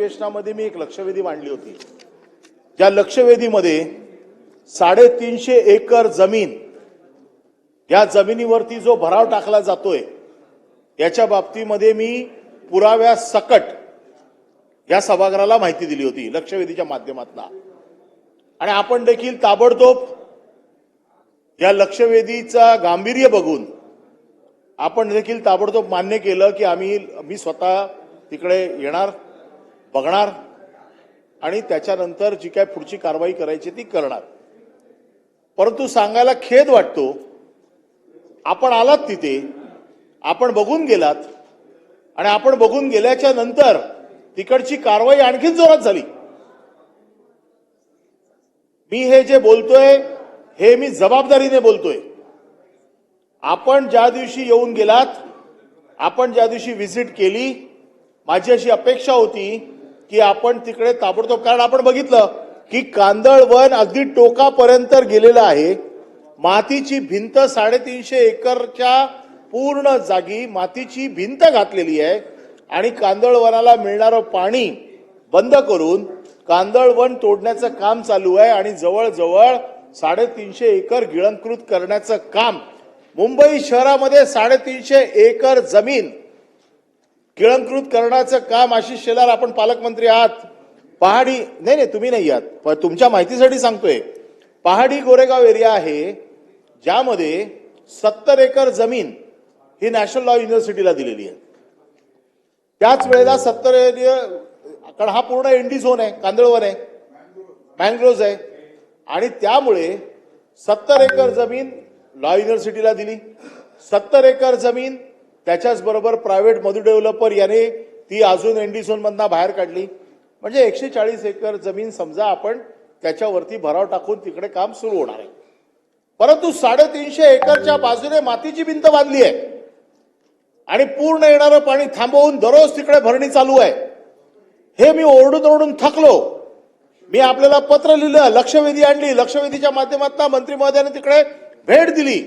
अधिवेशनामध्ये मी एक लक्षवेधी मांडली होती. ज्या लक्षवेधीमध्ये 350 एकर जमीन, या जमिनीवरती जो भराव टाकला जातोय याच्या बाबतीमध्ये मी पुराव्या सकट या सभागृहाला माहिती दिली होती लक्षवेधीच्या माध्यमातून. आणि आपण देखील ताबडतोब या लक्षवेधीचा गांभीर्य बघून आपण देखील ताबडतोब मान्य केलं की मी स्वतः तिकडे येणार, बघणार आणि त्याच्यानंतर जी काय पुढची कारवाई करायची ती करणार. परंतु सांगायला खेद वाटतो, आपण आलात तिथे, आपण बघून गेलात आणि आपण बघून गेल्याच्या नंतर तिकडची कारवाई आणखी जोरात झाली. मी हे जे बोलतोय हे मी जबाबदारीने बोलतोय. आपण ज्या दिवशी येऊन गेलात, आपण ज्या दिवशी व्हिजिट केली, माझी अशी अपेक्षा होती की आपण तिकडे ताबडतोब, कारण आपण बघितलं की कांदळवन अगदी टोकापर्यंत गेलेलं आहे. मातीची भिंत 350 एकरच्या पूर्ण जागी मातीची भिंत घातलेली आहे आणि कांदळवनाला मिळणारं पाणी बंद करून कांदळवन तोडण्याचं काम चालू आहे आणि जवळजवळ 350 एकर गिळंकृत करण्याचं काम. मुंबई शहरामध्ये 350 एकर जमीन गिळंकृत करण्याचं काम. आशिष शेलार, आपण पालकमंत्री आहात. पहाडी नाही तुम्ही नाही आहात, पण तुमच्या माहितीसाठी सांगतोय, पहाडी गोरेगाव एरिया आहे ज्यामध्ये 70 एकर जमीन ही नॅशनल लॉ युनिव्हर्सिटीला दिलेली आहे. त्याच वेळेला 70 एरिया, कारण हा पूर्ण एनडी झोन आहे, कांदळवन आहे, मँग्रोव्ज आहे आणि त्यामुळे 70 एकर जमीन लॉ युनिव्हर्सिटीला दिली. 70 एकर जमीन त्याच्याच बरोबर प्रायव्हेट मधु डेव्हलपर याने ती अजून एनडी झोन मधनं बाहेर काढली. म्हणजे 140 एकर जमीन समजा आपण त्याच्यावरती भराव टाकून तिकडे काम सुरू होणार आहे. परंतु 350 एकरच्या बाजूने मातीची भिंत बांधली आहे आणि पूर्ण येणारं पाणी थांबवून दररोज तिकडे भरणी चालू आहे. हे मी ओरडून ओरडून थकलो. मी आपल्याला पत्र लिहिलं, लक्षवेधी आणली, लक्षवेधीच्या माध्यमातून मंत्री महोदयाने तिकडे भेट दिली.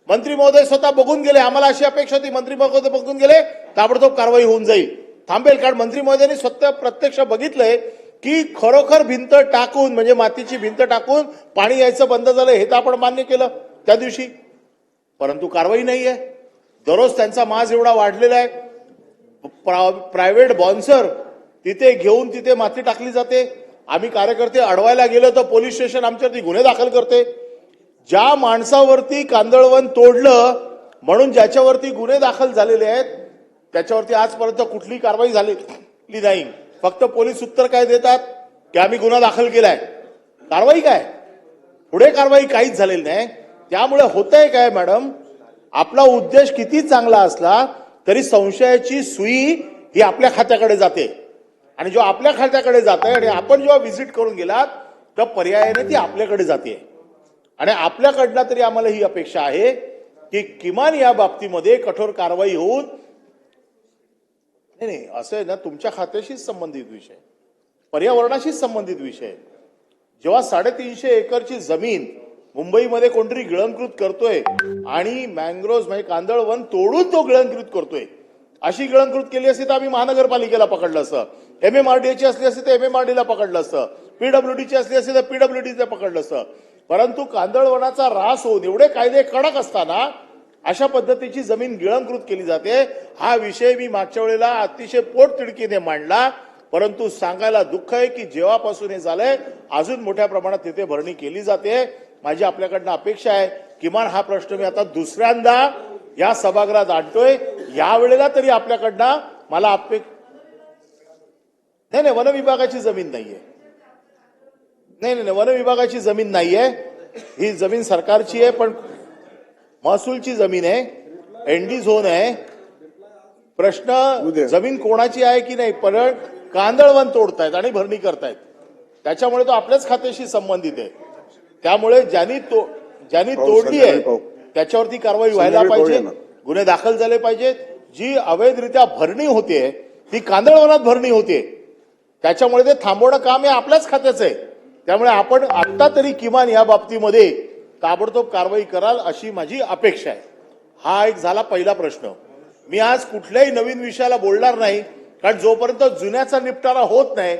मंत्री महोदय स्वतः बघून गेले. आम्हाला अशी अपेक्षा होती मंत्री महोदय बघून गेले, ताबडतोब कारवाई होऊन जाईल, थांबेल. कारण मंत्री महोदयांनी स्वतः प्रत्यक्ष बघितलंय की खरोखर भिंत टाकून, म्हणजे मातीची भिंत टाकून पाणी यायचं बंद झालं, हे तर आपण मान्य केलं त्या दिवशी. परंतु कारवाई नाहीये. दररोज त्यांचा माज एवढा वाढलेला आहे. प्रायव्हेट बॉन्सर तिथे घेऊन तिथे माती टाकली जाते. आम्ही कार्यकर्ते अडवायला गेलो तर पोलीस स्टेशन आमच्यावरती गुन्हे दाखल करते. ज्या माणसावरती कांदळवन तोडलं म्हणून ज्याच्यावरती गुन्हे दाखल झालेले आहेत त्याच्यावरती आजपर्यंत कुठली कारवाई झालेली नाही. फक्त पोलीस उत्तर काय देतात की आम्ही गुन्हा दाखल केलाय. कारवाई काय? पुढे कारवाई काहीच झालेली नाही. त्यामुळे होतंय काय मॅडम, आपला उद्देश किती चांगला असला तरी संशयाची सुई ही आपल्या खात्याकडे जाते आणि जो आपल्या खात्याकडे जाते आणि आपण जेव्हा व्हिजिट करून गेलात तर पर्यायाने ती आपल्याकडे जाते. आणि आपल्याकडनं तरी आम्हाला ही अपेक्षा आहे की किमान या बाबतीमध्ये कठोर कारवाई होऊन, नाही असं आहे ना, तुमच्या खात्याशीच संबंधित विषय, पर्यावरणाशीच संबंधित विषय. जेव्हा 350 एकरची जमीन मुंबईमध्ये कोणतरी गिळंकृत करतोय आणि मँग्रोव्ज म्हणजे कांदळवन तोडून तो गिळंकृत करतोय, अशी गिळंकृत केली असती तर आम्ही महानगरपालिकेला पकडलं असतं, MMRDA ची असली असती तर MMRDA ला पकडलं असतं, PWD ची असली असती तर PWD ला पकडलं असतं. परंतु कांदळवनाचा ऱ्हास होऊन एवढे कायदे कडक असताना अशा पद्धतीची जमीन गिळंकृत केली जाते. हा विषय मी मागच्या वेळेला अतिशय पोटतिडकीने मांडला. परंतु सांगायला दुःख आहे की जेव्हापासून हे झालंय अजून मोठ्या प्रमाणात तिथे भरणी केली जाते. माझी आपल्याकडनं अपेक्षा आहे किमान हा प्रश्न मी आता दुसऱ्यांदा या सभागृहात आणतोय, यावेळेला तरी आपल्याकडनं मला नाही वन विभागाची जमीन नाहीये. नाही वन विभागाची जमीन नाहीये. ही जमीन सरकारची आहे पण महसूलची जमीन आहे, एनडी झोन आहे. प्रश्न जमीन कोणाची आहे की नाही, पण कांदळवन तोडतायत आणि भरणी करतायत, त्याच्यामुळे तो आपल्याच खात्याशी संबंधित आहे. त्यामुळे ज्यांनी तोडली आहे त्याच्यावरती कारवाई व्हायला पाहिजे, गुन्हे दाखल झाले पाहिजेत. जी अवैधरित्या भरणी होते ती कांदळवनात भरणी होते, त्याच्यामुळे ते थांबवणं काम हे आपल्याच खात्याचं आहे. त्यामुळे आपण आता तरी किमान या बाबतीमध्ये ताबडतोब कारवाई कराल अशी माझी अपेक्षा आहे. हा एक झाला पहिला प्रश्न. मी आज कुठल्याही नवीन विषयाला बोलणार नाही, कारण जोपर्यंत जुन्याचा निपटारा होत नाही